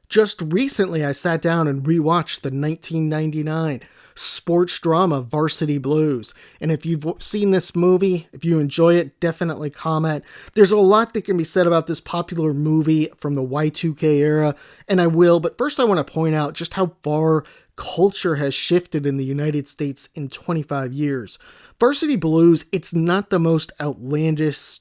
Just recently, I sat down and rewatched the 1999 sports drama Varsity Blues. And if you've seen this movie, if you enjoy it, definitely comment. There's a lot that can be said about this popular movie from the Y2K era, and I will. But first, I want to point out just how far culture has shifted in the United States in 25 years. Varsity Blues, it's not the most outlandish,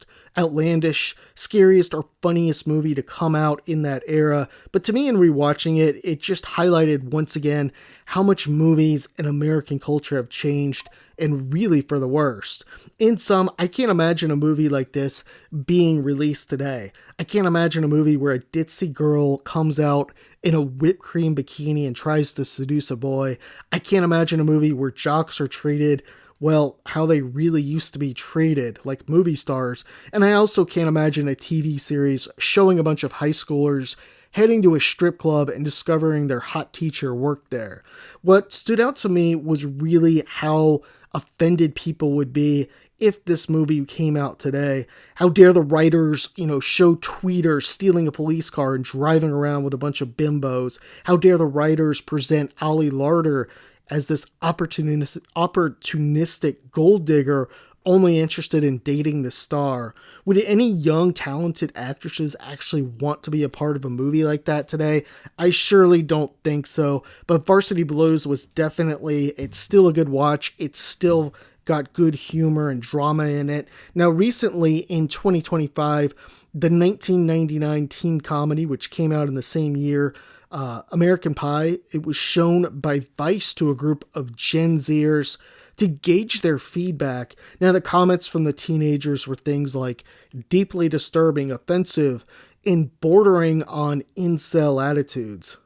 scariest, or funniest movie to come out in that era, but to me, in rewatching it, it just highlighted once again how much movies and American culture have changed, and really for the worst. In sum, I can't imagine a movie like this being released today. I can't imagine a movie where a ditzy girl comes out in a whipped cream bikini and tries to seduce a boy. I can't imagine a movie where jocks are treated, well, how they really used to be treated, like movie stars. And I also can't imagine a TV series showing a bunch of high schoolers heading to a strip club and discovering their hot teacher worked there. What stood out to me was really how offended people would be if this movie came out today. How dare the writers, show tweeters stealing a police car and driving around with a bunch of bimbos? How dare the writers present Ollie Larder as this opportunistic gold digger only interested in dating the star? Would any young, talented actresses actually want to be a part of a movie like that today? I surely don't think so, but Varsity Blues was definitely, it's still a good watch. It's still got good humor and drama in it. Now, recently in 2025, the 1999 teen comedy, which came out in the same year, American Pie, it was shown by Vice to a group of Gen Zers to gauge their feedback. Now, the comments from the teenagers were things like deeply disturbing, offensive, and bordering on incel attitudes.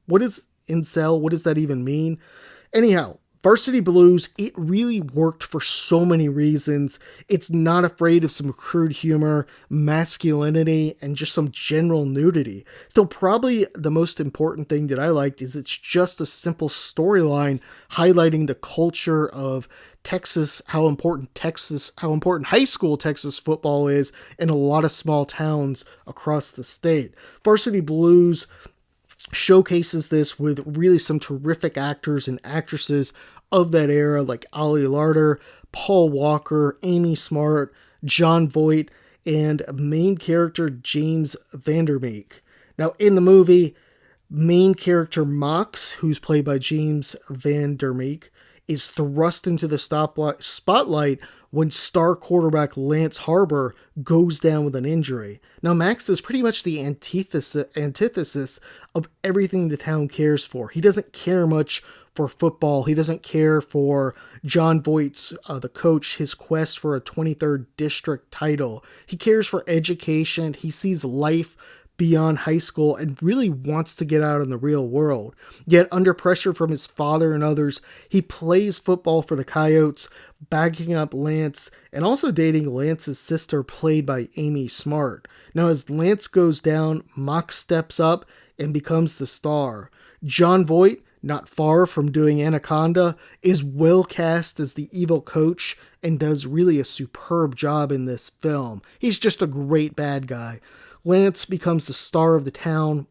What is incel? What does that even mean? Anyhow, Varsity Blues, it really worked for so many reasons. It's not afraid of some crude humor, masculinity, and just some general nudity. Still, probably the most important thing that I liked is it's just a simple storyline highlighting the culture of Texas, how important high school Texas football is in a lot of small towns across the state. Varsity Blues showcases this with really some terrific actors and actresses of that era, like Ollie Larder, Paul Walker, Amy Smart, John Voight, and main character James Vandermeek. Now, in the movie, main character Mox, who's played by James Vandermeek, is thrust into the spotlight when star quarterback Lance Harbor goes down with an injury. Now, Max is pretty much the antithesis of everything the town cares for. He doesn't care much for football. He doesn't care for John Voight's, the coach, his quest for a 23rd district title. He cares for education. He sees life beyond high school and really wants to get out in the real world. Yet under pressure from his father and others, he plays football for the Coyotes, backing up Lance and also dating Lance's sister, played by Amy Smart. Now, as Lance goes down, Mox steps up and becomes the star. John Voight, not far from doing Anaconda, is well cast as the evil coach and does really a superb job in this film. He's just a great bad guy. Mox becomes the star of the town,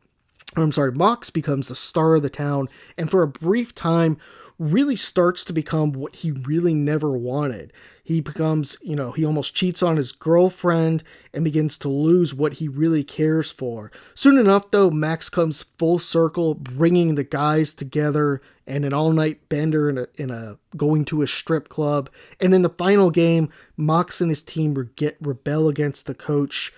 and for a brief time really starts to become what he really never wanted. He becomes, he almost cheats on his girlfriend and begins to lose what he really cares for. Soon enough, though, Max comes full circle, bringing the guys together and an all-night bender going to a strip club. And in the final game, Mox and his team rebel against the coach,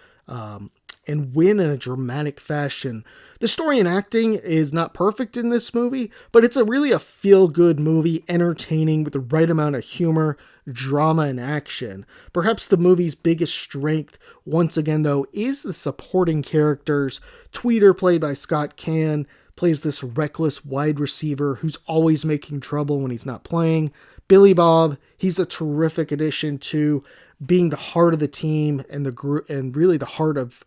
and win in a dramatic fashion. The story and acting is not perfect in this movie, but it's really a feel-good movie, entertaining with the right amount of humor, drama, and action. Perhaps the movie's biggest strength, once again though, is the supporting characters. Tweeter, played by Scott Caan, plays this reckless wide receiver who's always making trouble when he's not playing. Billy Bob, he's a terrific addition to being the heart of the team and the group, and really the heart of,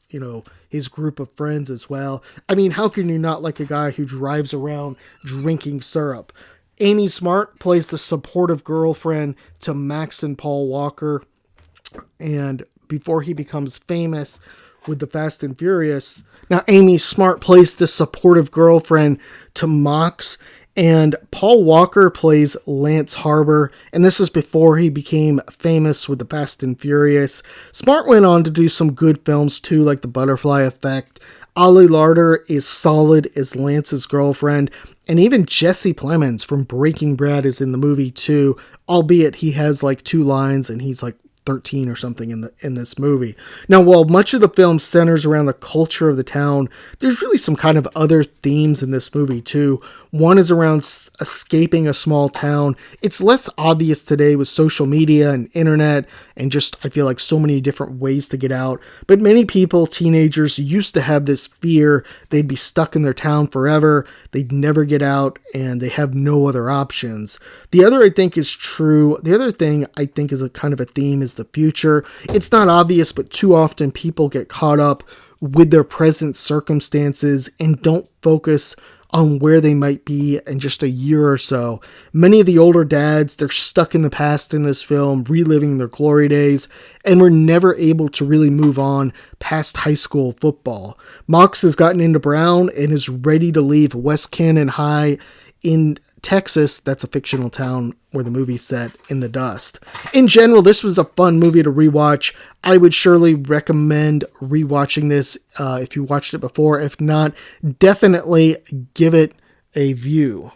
his group of friends as well. I mean, how can you not like a guy who drives around drinking syrup? Amy Smart plays the supportive girlfriend to Max and Paul Walker, and before he becomes famous, with the Fast and Furious. Now, Amy Smart plays the supportive girlfriend to Mox, and Paul Walker plays Lance Harbor, and this is before he became famous with the Fast and Furious. Smart went on to do some good films too, like The Butterfly Effect. Ollie Larder is solid as Lance's girlfriend, and even Jesse Plemons from Breaking Bad is in the movie too, albeit he has like 2 lines and he's like 13 or something in this movie. Now, while much of the film centers around the culture of the town, there's really some kind of other themes in this movie too. One is around escaping a small town. It's less obvious today with social media and internet and just, I feel like, so many different ways to get out. But many people, teenagers, used to have this fear they'd be stuck in their town forever, they'd never get out, and they have no other options. The other I think is true. The other thing I think is a kind of a theme is the future. It's not obvious, but too often people get caught up with their present circumstances and don't focus on where they might be in just a year or so. Many of the older dads, they're stuck in the past in this film, reliving their glory days, and were never able to really move on past high school football. Mox has gotten into Brown and is ready to leave West Cannon High in Texas. That's a fictional town where the movie's set, in the dust. In general, this was a fun movie to rewatch. I would surely recommend rewatching this if you watched it before. If not, definitely give it a view.